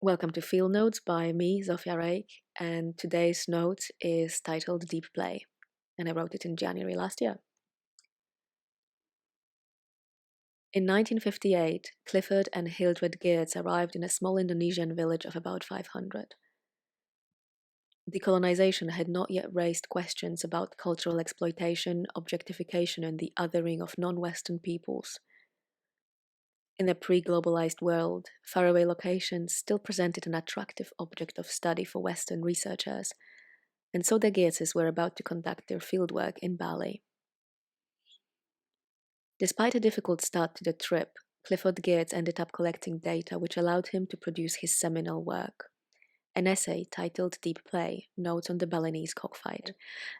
Welcome to Field Notes by me, Zofia Reych, and today's note is titled Deep Play, and I wrote it in January last year. In 1958, Clifford and Hildred Geertz arrived in a small Indonesian village of about 500. Decolonization had not yet raised questions about cultural exploitation, objectification, and the othering of non-Western peoples. In a pre-globalized world, faraway locations still presented an attractive object of study for Western researchers, and so the Geertzes were about to conduct their fieldwork in Bali. Despite a difficult start to the trip, Clifford Geertz ended up collecting data which allowed him to produce his seminal work, an essay titled Deep Play, Notes on the Balinese Cockfight.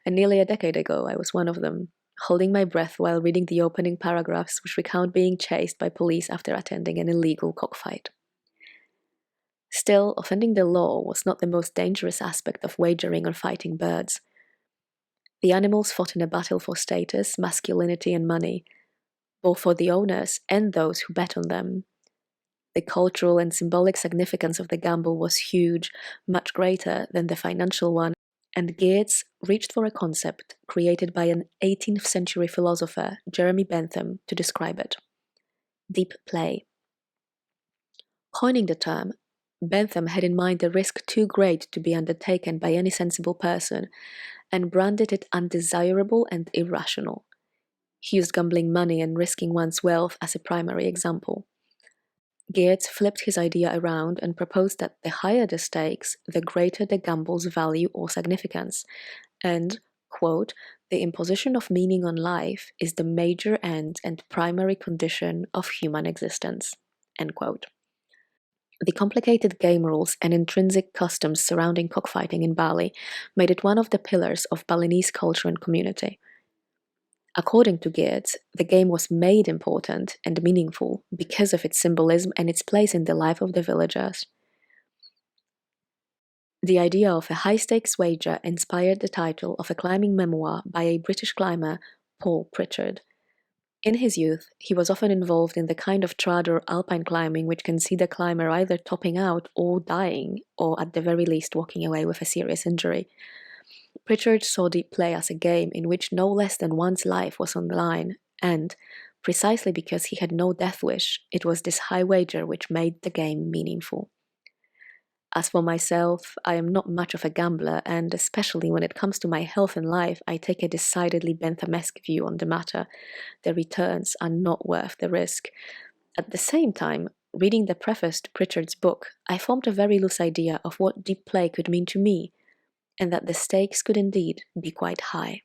And nearly a decade ago, I was one of them, holding my breath while reading the opening paragraphs which recount being chased by police after attending an illegal cockfight. Still, offending the law was not the most dangerous aspect of wagering on fighting birds. The animals fought in a battle for status, masculinity, and money, both for the owners and those who bet on them. The cultural and symbolic significance of the gamble was huge, much greater than the financial one, and Geertz reached for a concept created by an 18th century philosopher, Jeremy Bentham, to describe it: deep play. Coining the term, Bentham had in mind a risk too great to be undertaken by any sensible person, and branded it undesirable and irrational. He used gambling money and risking one's wealth as a primary example. Geertz flipped his idea around and proposed that the higher the stakes, the greater the gamble's value or significance, and, quote, the imposition of meaning on life is the major end and primary condition of human existence, end quote. The complicated game rules and intrinsic customs surrounding cockfighting in Bali made it one of the pillars of Balinese culture and community. According to Geertz, the game was made important and meaningful because of its symbolism and its place in the life of the villagers. The idea of a high-stakes wager inspired the title of a climbing memoir by a British climber, Paul Pritchard. In his youth, he was often involved in the kind of trad or alpine climbing which can see the climber either topping out or dying, or at the very least walking away with a serious injury. Pritchard saw deep play as a game in which no less than one's life was on the line, and, precisely because he had no death wish, it was this high wager which made the game meaningful. As for myself, I am not much of a gambler, and especially when it comes to my health and life, I take a decidedly Benthamesque view on the matter. The returns are not worth the risk. At the same time, reading the preface to Pritchard's book, I formed a very loose idea of what deep play could mean to me, and that the stakes could indeed be quite high.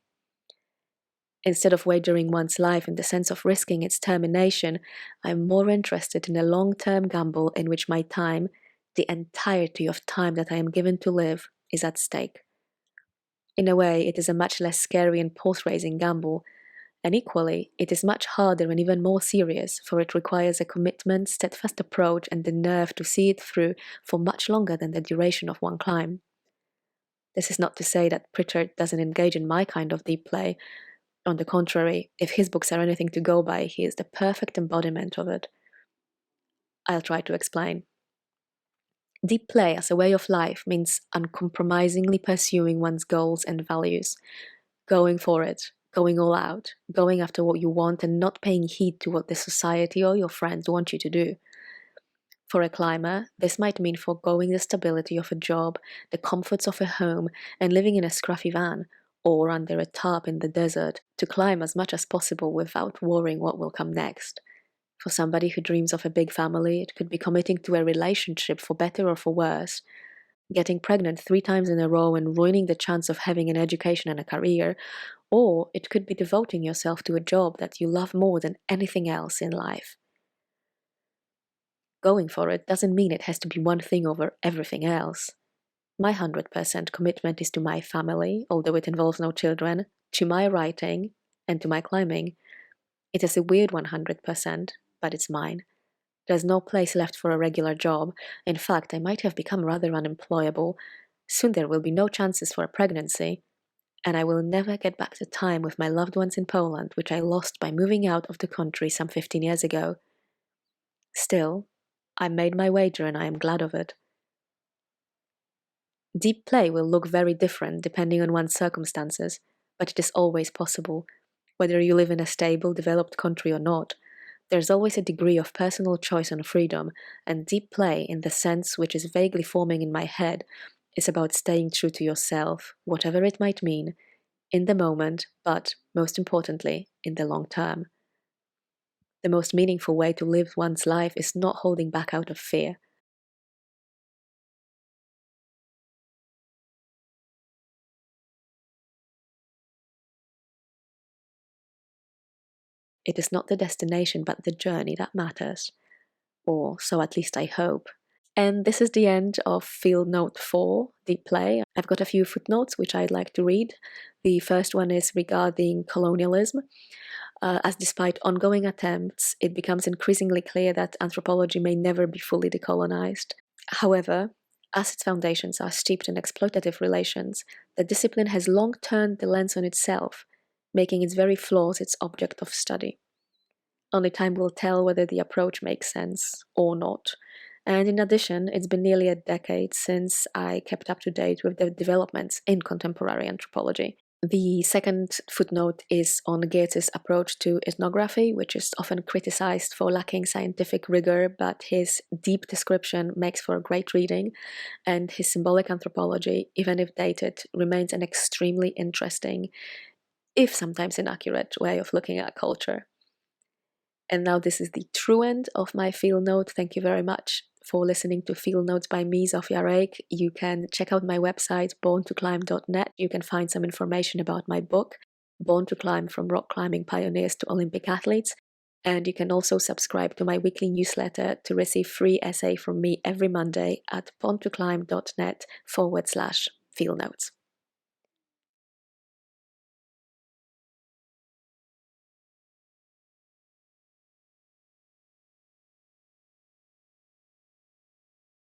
Instead of wagering one's life in the sense of risking its termination, I am more interested in a long-term gamble in which my time, the entirety of time that I am given to live, is at stake. In a way, it is a much less scary and pulse-raising gamble, and equally, it is much harder and even more serious, for it requires a commitment, steadfast approach, and the nerve to see it through for much longer than the duration of one climb. This is not to say that Pritchard doesn't engage in my kind of deep play. On the contrary, if his books are anything to go by, he is the perfect embodiment of it. I'll try to explain. Deep play as a way of life means uncompromisingly pursuing one's goals and values, going for it, going all out, going after what you want and not paying heed to what the society or your friends want you to do. For a climber, this might mean foregoing the stability of a job, the comforts of a home, and living in a scruffy van, or under a tarp in the desert, to climb as much as possible without worrying what will come next. For somebody who dreams of a big family, it could be committing to a relationship for better or for worse, getting pregnant 3 times in a row and ruining the chance of having an education and a career, or it could be devoting yourself to a job that you love more than anything else in life. Going for it doesn't mean it has to be one thing over everything else. My 100% commitment is to my family, although it involves no children, to my writing, and to my climbing. It is a weird 100%, but it's mine. There's no place left for a regular job. In fact, I might have become rather unemployable. Soon there will be no chances for a pregnancy, and I will never get back to time with my loved ones in Poland, which I lost by moving out of the country some 15 years ago. Still, I made my wager and I am glad of it. Deep play will look very different depending on one's circumstances, but it is always possible. Whether you live in a stable, developed country or not, there's always a degree of personal choice and freedom, and deep play, in the sense which is vaguely forming in my head, is about staying true to yourself, whatever it might mean, in the moment, but, most importantly, in the long term. The most meaningful way to live one's life is not holding back out of fear. It is not the destination but the journey that matters. Or so at least I hope. And this is the end of Field Note 4, Deep Play. I've got a few footnotes which I'd like to read. The first one is regarding colonialism. As despite ongoing attempts, it becomes increasingly clear that anthropology may never be fully decolonized. However, as its foundations are steeped in exploitative relations, the discipline has long turned the lens on itself, making its very flaws its object of study. Only time will tell whether the approach makes sense or not. And in addition, it's been nearly a decade since I kept up to date with the developments in contemporary anthropology. The second footnote is on Geertz's approach to ethnography, which is often criticized for lacking scientific rigor, but his deep description makes for great reading, and his symbolic anthropology, even if dated, remains an extremely interesting, if sometimes inaccurate, way of looking at culture. And now this is the true end of my field note. Thank you very much for listening to Field Notes by me, Zofia Reych. You can check out my website, borntoclimb.net. You can find some information about my book, Born to Climb: From Rock Climbing Pioneers to Olympic Athletes. And you can also subscribe to my weekly newsletter to receive free essay from me every Monday at borntoclimb.net/field notes.